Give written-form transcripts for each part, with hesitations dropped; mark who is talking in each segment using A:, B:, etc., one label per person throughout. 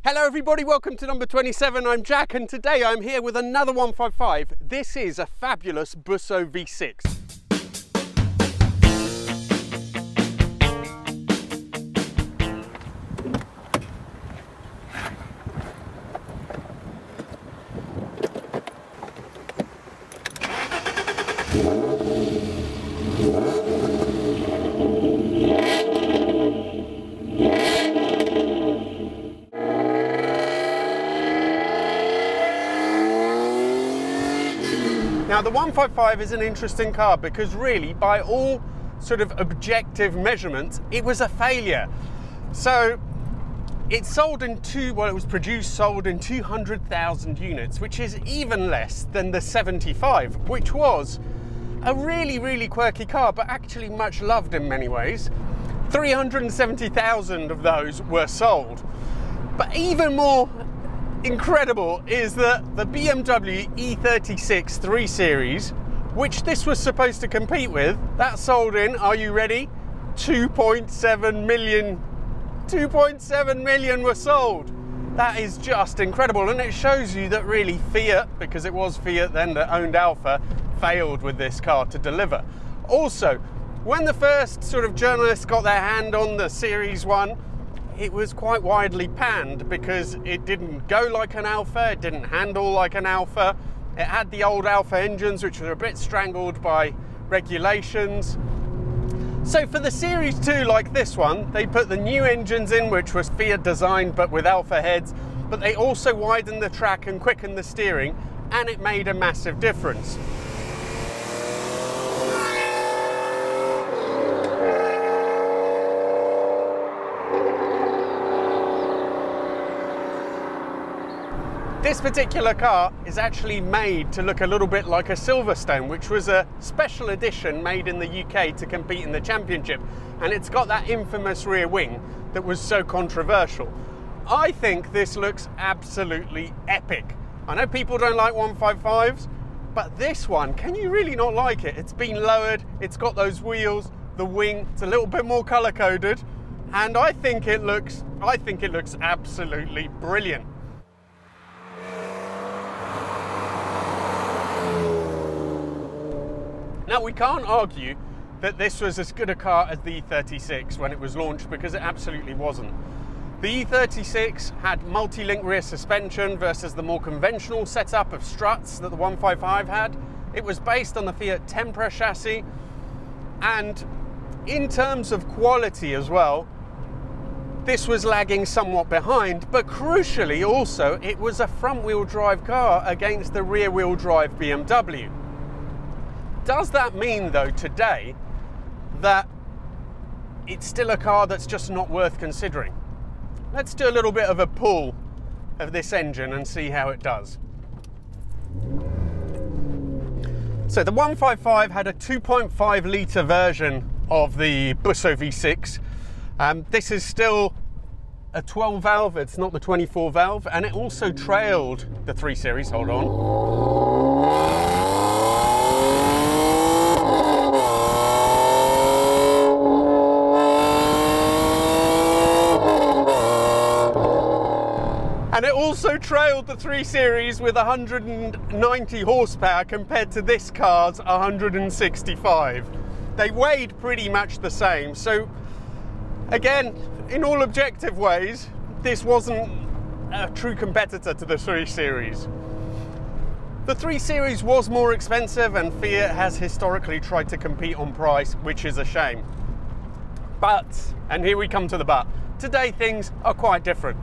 A: Hello everybody, welcome to number 27. I'm Jack and today I'm here with another 155. This is a fabulous Busso V6. Now the 155 is an interesting car because really by all sort of objective measurements it was a failure. So it sold in it was produced, sold in 200,000 units, which is even less than the 75, which was a really quirky car, but actually much loved in many ways. 370,000 of those were sold. But even more incredible is that the BMW E36 3 Series, which this was supposed to compete with, that sold in, are you ready? 2.7 million. 2.7 million were sold. That is just incredible, and it shows you that really Fiat, because it was Fiat then that owned Alfa, failed with this car to deliver. Also, when the first sort of journalists got their hand on the Series 1, it was quite widely panned because it didn't go like an Alfa, it didn't handle like an Alfa, it had the old Alfa engines which were a bit strangled by regulations. So for the Series 2, like this one, they put the new engines in, which was Fiat designed but with Alfa heads, but they also widened the track and quickened the steering, and it made a massive difference. This particular car is actually made to look a little bit like a Silverstone, which was a special edition made in the UK to compete in the championship, and it's got that infamous rear wing that was so controversial. I think this looks absolutely epic. I know people don't like 155s, but this one, can you really not like it? It's been lowered, it's got those wheels, the wing, it's a little bit more color coded, and I think it looks absolutely brilliant. Now, we can't argue that this was as good a car as the E36 when it was launched, because it absolutely wasn't. The E36 had multi-link rear suspension versus the more conventional setup of struts that the 155 had. It was based on the Fiat Tempra chassis, and in terms of quality as well, this was lagging somewhat behind, but crucially also, it was a front-wheel drive car against the rear-wheel drive BMW. Does that mean, though, today, that it's still a car that's just not worth considering? Let's do a little bit of a pull of this engine and see how it does. So the 155 had a 2.5 litre version of the Busso V6. This is still a 12 valve, it's not the 24 valve, and it also trailed the 3 Series, hold on. And it also trailed the 3 Series with 190 horsepower compared to this car's 165. They weighed pretty much the same. So again, in all objective ways, this wasn't a true competitor to the 3 Series. The 3 Series was more expensive, and Fiat has historically tried to compete on price, which is a shame. But, and here we come to the but, today things are quite different.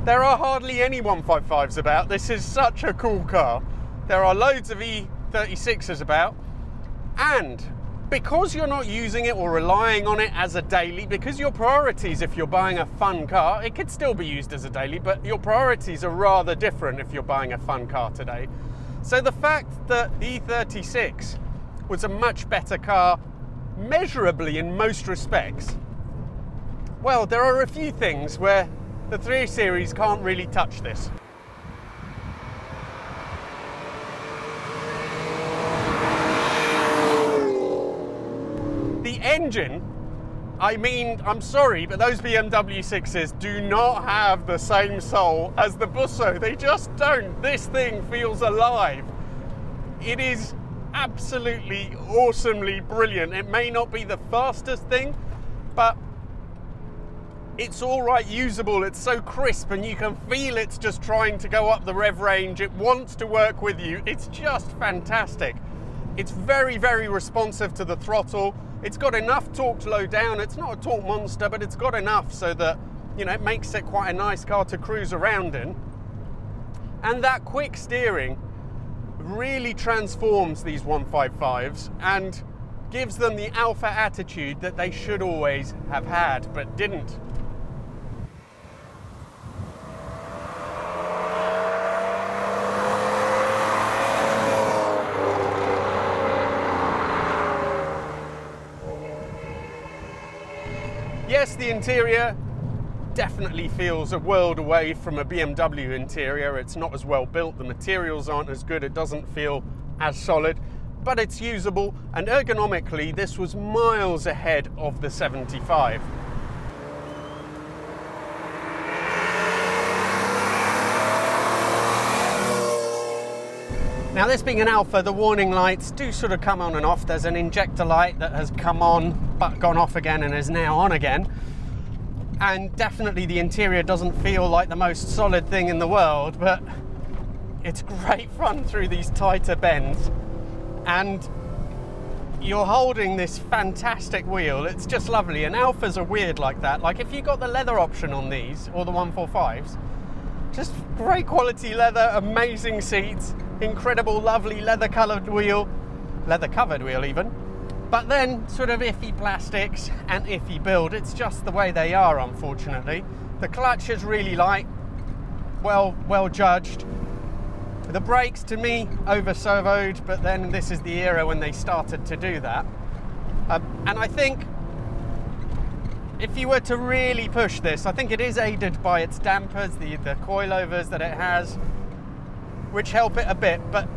A: There are hardly any 155s about. This is such a cool car. There are loads of E36s about, and because you're not using it or relying on it as a daily, because your priorities, if you're buying a fun car, it could still be used as a daily, but your priorities are rather different if you're buying a fun car today. So the fact that the E36 was a much better car, measurably in most respects, well, there are a few things where the 3 Series can't really touch this. The engine I mean, I'm sorry, but those BMW 6s do not have the same soul as the Busso. They just don't. This thing feels alive. It is absolutely awesomely brilliant. It may not be the fastest thing, but it's all right usable. It's so crisp and you can feel it's just trying to go up the rev range. It wants to work with you. It's just fantastic. It's very, very responsive to the throttle. It's got enough torque to low down. It's not a torque monster, but it's got enough so that, you know, it makes it quite a nice car to cruise around in. And that quick steering really transforms these 155s and gives them the Alfa attitude that they should always have had, but didn't. Yes, the interior definitely feels a world away from a BMW interior. It's not as well built, the materials aren't as good, it doesn't feel as solid, but it's usable, and ergonomically this was miles ahead of the 75. Now, this being an Alfa, the warning lights do sort of come on and off. There's an injector light that has come on but gone off again and is now on again. And definitely the interior doesn't feel like the most solid thing in the world, but it's great fun through these tighter bends. And you're holding this fantastic wheel. It's just lovely. And Alphas are weird like that. Like if you got the leather option on these, or the 145s, just great quality leather, amazing seats, incredible, lovely leather-covered wheel even, but then sort of iffy plastics and iffy build. It's just the way they are, unfortunately. The clutch is really light, well judged. The brakes, to me, over-servoed, but then this is the era when they started to do that. And I think if you were to really push this, I think it is aided by its dampers, the coilovers that it has, which help it a bit. But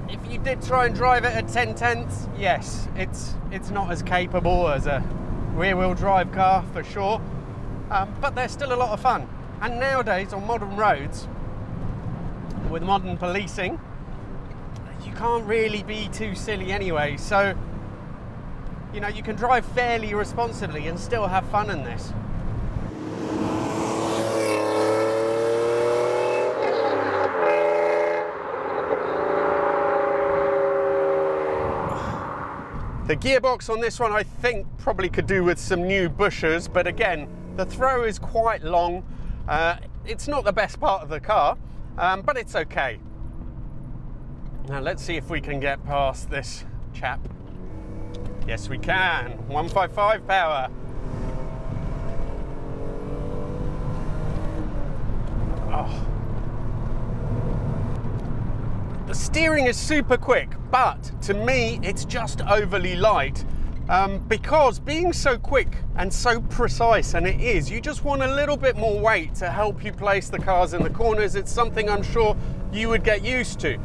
A: if you did try and drive it at 10/10ths, yes, it's not as capable as a rear-wheel drive car for sure, but they're still a lot of fun. And nowadays on modern roads, with modern policing, you can't really be too silly anyway. So, you know, you can drive fairly responsibly and still have fun in this. The gearbox on this one, I think, probably could do with some new bushers, but again, the throw is quite long. It's not the best part of the car, but it's okay. Now let's see if we can get past this chap. Yes, we can. 155 power. Oh. The steering is super quick, but to me it's just overly light, because being so quick and so precise, and it is, you just want a little bit more weight to help you place the cars in the corners. It's something I'm sure you would get used to.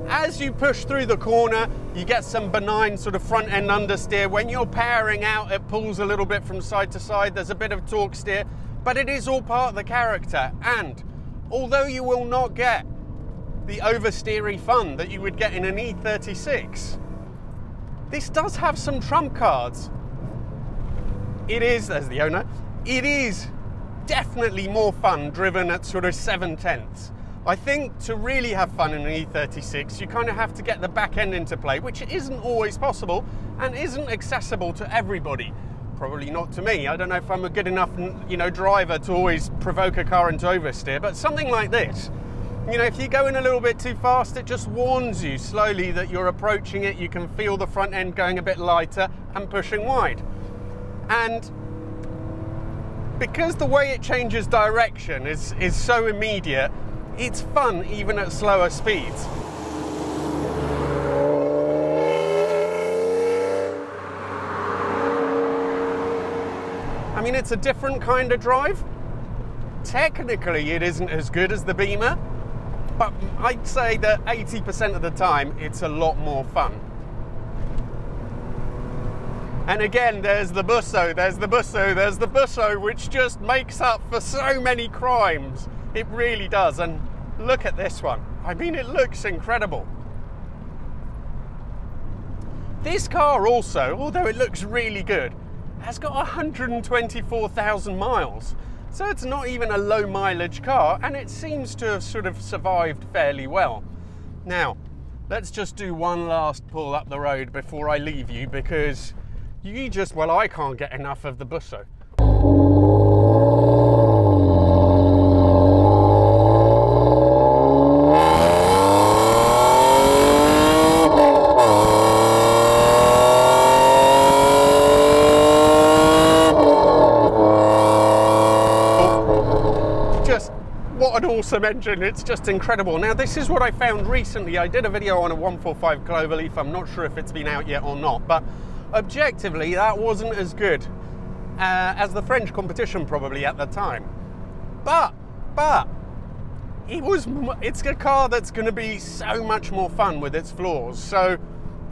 A: As you push through the corner, you get some benign sort of front end understeer. When you're powering out, it pulls a little bit from side to side. There's a bit of torque steer, but it is all part of the character. And although you will not get the oversteery fun that you would get in an E36, this does have some trump cards. It is, as the owner, it is definitely more fun driven at sort of 7/10ths. I think to really have fun in an E36, you kind of have to get the back end into play, which isn't always possible and isn't accessible to everybody. Probably not to me. I don't know if I'm a good enough, you know, driver to always provoke a car into oversteer, but something like this, you know, if you go in a little bit too fast, it just warns you slowly that you're approaching it. You can feel the front end going a bit lighter and pushing wide. And because the way it changes direction is so immediate, it's fun even at slower speeds. I mean, it's a different kind of drive. Technically, it isn't as good as the Beamer, but I'd say that 80% of the time, it's a lot more fun. And again, there's the Busso, there's the Busso, there's the Busso, which just makes up for so many crimes. It really does. And look at this one. I mean, it looks incredible. This car also, although it looks really good, has got 124,000 miles. So it's not even a low mileage car, and it seems to have sort of survived fairly well. Now, let's just do one last pull up the road before I leave you, because well, I can't get enough of the Busso. What an awesome engine, it's just incredible. Now this is what I found recently. I did a video on a 145 Cloverleaf. I'm not sure if it's been out yet or not, but objectively that wasn't as good as the French competition probably at the time. But it's a car that's going to be so much more fun with its flaws. So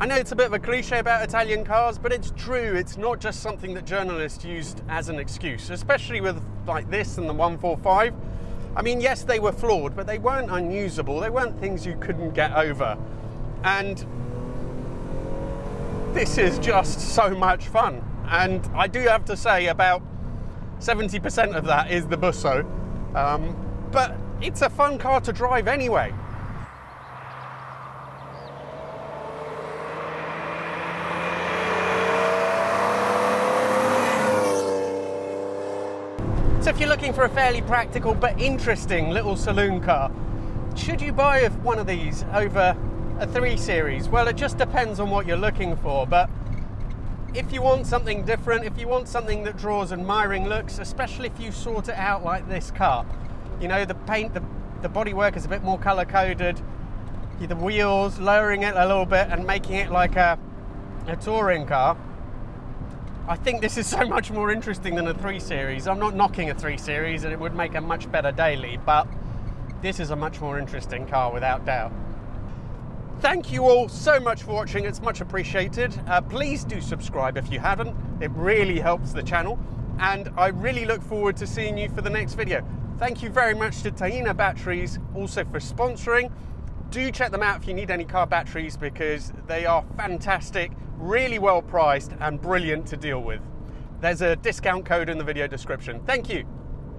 A: I know it's a bit of a cliche about Italian cars, but it's true. It's not just something that journalists used as an excuse, especially with like this and the 145. I mean, yes, they were flawed, but they weren't unusable. They weren't things you couldn't get over. And this is just so much fun. And I do have to say about 70% of that is the Busso. But it's a fun car to drive anyway. So if you're looking for a fairly practical but interesting little saloon car, should you buy one of these over a 3 Series? Well, it just depends on what you're looking for, but if you want something different, if you want something that draws admiring looks, especially if you sort it out like this car, you know, the paint, the bodywork is a bit more color-coded, the wheels, lowering it a little bit and making it like a touring car, I think this is so much more interesting than a 3 Series. I'm not knocking a 3 Series, and it would make a much better daily, but this is a much more interesting car without doubt. Thank you all so much for watching. It's much appreciated. Please do subscribe if you haven't. It really helps the channel, and I really look forward to seeing you for the next video. Thank you very much to Taina Batteries also for sponsoring. Do check them out if you need any car batteries, because they are fantastic, really well priced and brilliant to deal with. There's a discount code in the video description. Thank you.